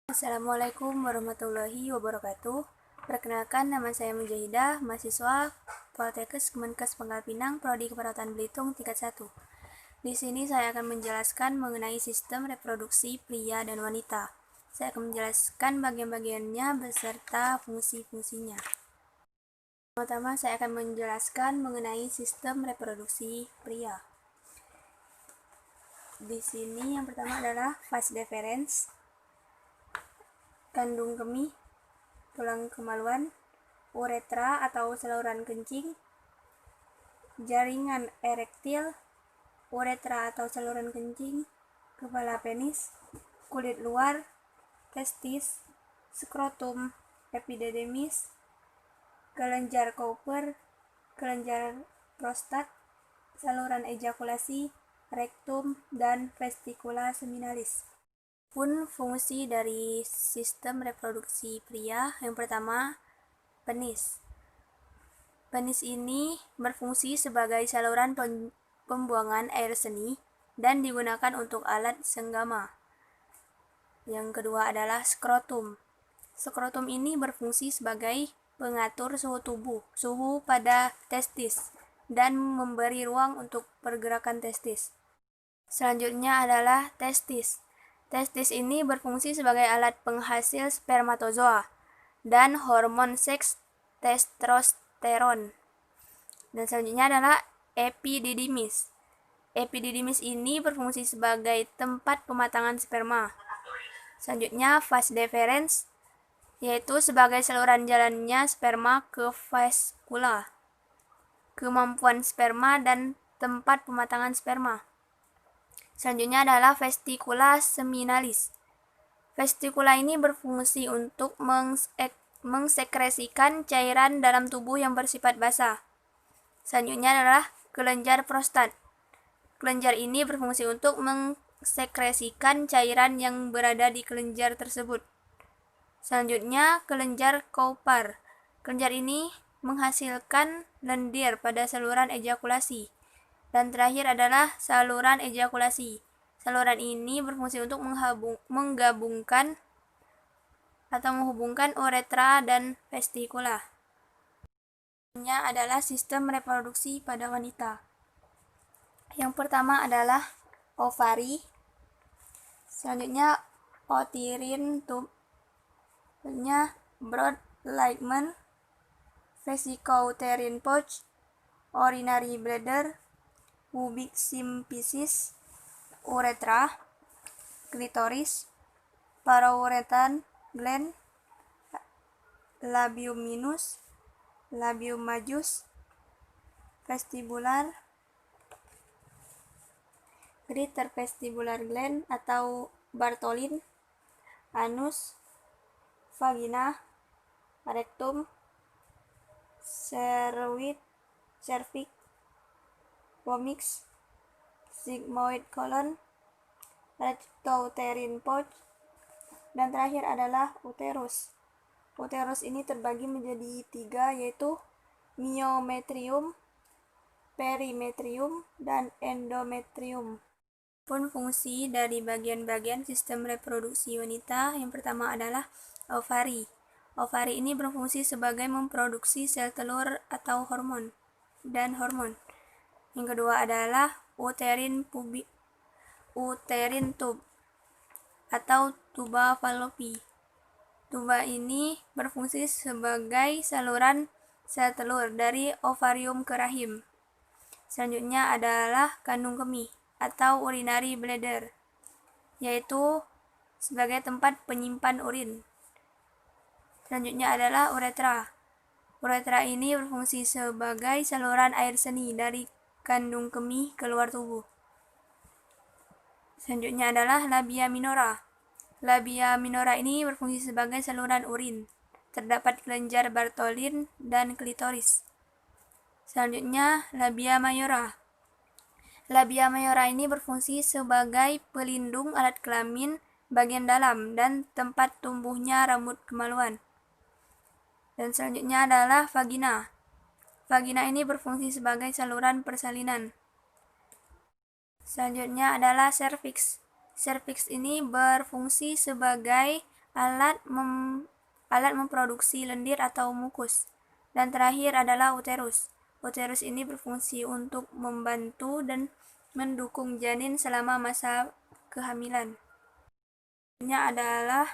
Assalamualaikum warahmatullahi wabarakatuh. Perkenalkan, nama saya Mujahidah, mahasiswa Poltekkes Kemenkes Pangkal Pinang, Prodi Keperawatan Belitung tingkat 1. Di sini saya akan menjelaskan mengenai sistem reproduksi pria dan wanita. Saya akan menjelaskan bagian-bagiannya beserta fungsi-fungsinya. Pertama, saya akan menjelaskan mengenai sistem reproduksi pria. Di sini yang pertama adalah vas deferens, kandung kemih, tulang kemaluan, uretra atau saluran kencing, jaringan erektil, uretra atau saluran kencing, kepala penis, kulit luar, testis, skrotum, epididymis, kelenjar Cooper, kelenjar prostat, saluran ejakulasi, rektum, dan vestikula seminalis. Pun fungsi dari sistem reproduksi pria, yang pertama, penis. Penis ini berfungsi sebagai saluran pembuangan air seni dan digunakan untuk alat senggama. Yang kedua adalah skrotum. Skrotum ini berfungsi sebagai pengatur suhu pada testis, dan memberi ruang untuk pergerakan testis. Selanjutnya adalah testis. Testis ini berfungsi sebagai alat penghasil spermatozoa dan hormon seks testosteron. Dan selanjutnya adalah epididymis. Epididymis ini berfungsi sebagai tempat pematangan sperma. Selanjutnya vas deferens, yaitu sebagai saluran jalannya sperma ke vaskula, kemampuan sperma dan tempat pematangan sperma. Selanjutnya adalah vestikula seminalis. Vestikula ini berfungsi untuk mengsekresikan cairan dalam tubuh yang bersifat basah. Selanjutnya adalah kelenjar prostat. Kelenjar ini berfungsi untuk mengsekresikan cairan yang berada di kelenjar tersebut. Selanjutnya, kelenjar Cooper. Kelenjar ini menghasilkan lendir pada saluran ejakulasi. Dan terakhir adalah saluran ejakulasi. Saluran ini berfungsi untuk menghubungkan uretra dan vestikula. Ini adalah sistem reproduksi pada wanita. Yang pertama adalah ovari. Selanjutnya uterine tube. Selanjutnya broad ligament, vesicouterine pouch, urinary bladder, pubic symphysis, uretra, klitoris, parouretan gland, labium minus, labium majus, vestibular, greater vestibular gland atau Bartholin, anus, vagina, rektum, cervix, vomix, sigmoid colon, rectouterine pouch, dan terakhir adalah uterus. Uterus ini terbagi menjadi 3, yaitu myometrium, perimetrium, dan endometrium. Pun fungsi dari bagian-bagian sistem reproduksi wanita, yang pertama adalah ovari. Ovari ini berfungsi sebagai memproduksi sel telur atau hormon. Yang kedua adalah uterine tube atau tuba fallopi. Tuba ini berfungsi sebagai saluran sel telur dari ovarium ke rahim. Selanjutnya adalah kandung kemih atau urinary bladder, yaitu sebagai tempat penyimpan urin. Selanjutnya adalah uretra. Uretra ini berfungsi sebagai saluran air seni dari kandung kemih keluar tubuh. Selanjutnya adalah labia minora. Labia minora ini berfungsi sebagai saluran urin. Terdapat kelenjar Bartholin dan klitoris. Selanjutnya, labia mayora. Labia mayora ini berfungsi sebagai pelindung alat kelamin bagian dalam dan tempat tumbuhnya rambut kemaluan. Dan selanjutnya adalah vagina. Vagina ini berfungsi sebagai saluran persalinan. Selanjutnya adalah serviks. Serviks ini berfungsi sebagai alat memproduksi lendir atau mukus. Dan terakhir adalah uterus. Uterus ini berfungsi untuk membantu dan mendukung janin selama masa kehamilan. Ini adalah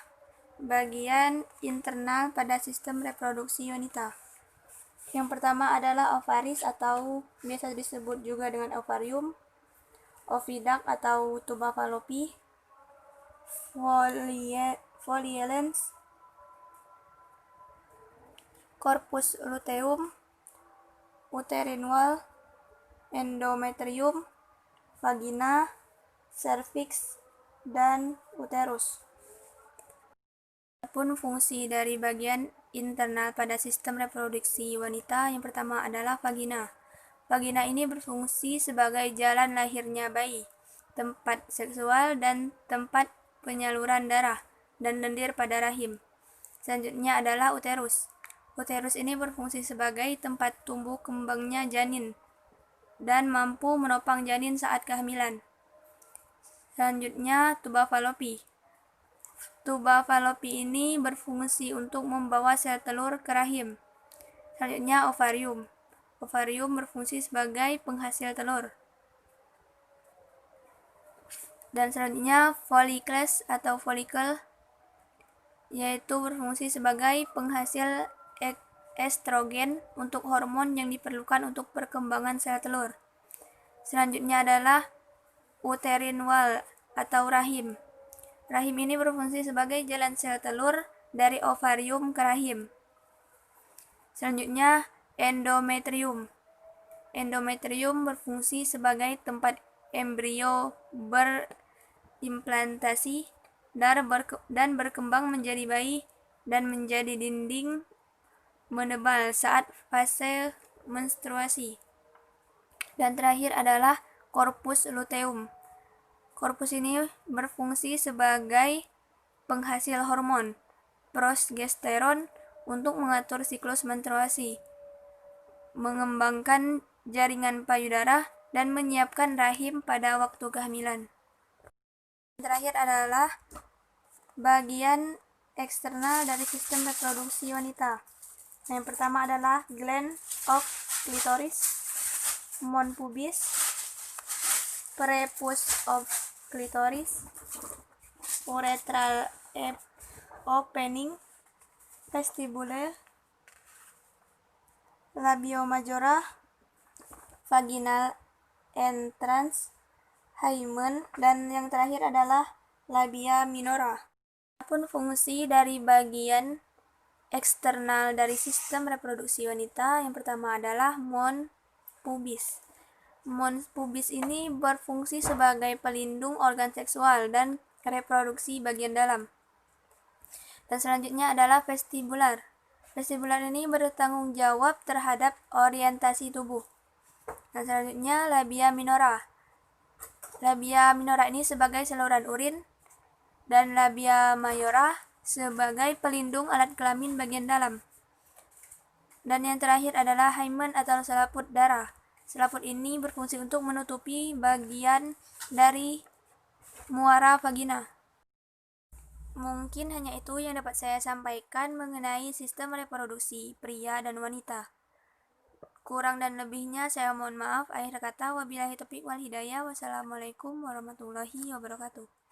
bagian internal pada sistem reproduksi wanita. Yang pertama adalah ovaris atau biasa disebut juga dengan ovarium, oviduct atau tuba fallopi, foliolens, corpus luteum, uterine wall, endometrium, vagina, cervix, dan uterus. Adapun fungsi dari bagian internal pada sistem reproduksi wanita, yang pertama adalah vagina. Vagina ini berfungsi sebagai jalan lahirnya bayi, tempat seksual, dan tempat penyaluran darah dan lendir pada rahim. Selanjutnya adalah uterus. Uterus ini berfungsi sebagai tempat tumbuh kembangnya janin dan mampu menopang janin saat kehamilan. Selanjutnya, tuba fallopi. Tuba fallopi ini berfungsi untuk membawa sel telur ke rahim. Selanjutnya, ovarium. Ovarium berfungsi sebagai penghasil telur. Dan selanjutnya, follicles atau follicle, yaitu berfungsi sebagai penghasil estrogen untuk hormon yang diperlukan untuk perkembangan sel telur. Selanjutnya adalah uterine wall atau rahim. Rahim ini berfungsi sebagai jalan sel telur dari ovarium ke rahim. Selanjutnya, endometrium. Endometrium berfungsi sebagai tempat embrio berimplantasi dan berkembang menjadi bayi dan menjadi dinding menebal saat fase menstruasi. Dan terakhir adalah corpus luteum. Korpus ini berfungsi sebagai penghasil hormon progesteron untuk mengatur siklus menstruasi, mengembangkan jaringan payudara, dan menyiapkan rahim pada waktu kehamilan. Terakhir adalah bagian eksternal dari sistem reproduksi wanita. Yang pertama adalah gland of clitoris, mons pubis, prepuce of clitoris, urethral opening, vestibule, labio majora, vaginal entrance, hymen, dan yang terakhir adalah labia minora. Adapun fungsi dari bagian eksternal dari sistem reproduksi wanita, yang pertama adalah mons pubis. Mons pubis ini berfungsi sebagai pelindung organ seksual dan reproduksi bagian dalam. Dan selanjutnya adalah vestibular. Vestibular ini bertanggung jawab terhadap orientasi tubuh. Dan selanjutnya labia minora. Labia minora ini sebagai saluran urin, dan labia majora sebagai pelindung alat kelamin bagian dalam. Dan yang terakhir adalah hymen atau selaput darah. Selaput ini berfungsi untuk menutupi bagian dari muara vagina. Mungkin hanya itu yang dapat saya sampaikan mengenai sistem reproduksi pria dan wanita. Kurang dan lebihnya saya mohon maaf. Akhir kata, wabillahi taufiq wal hidayah. Wassalamualaikum warahmatullahi wabarakatuh.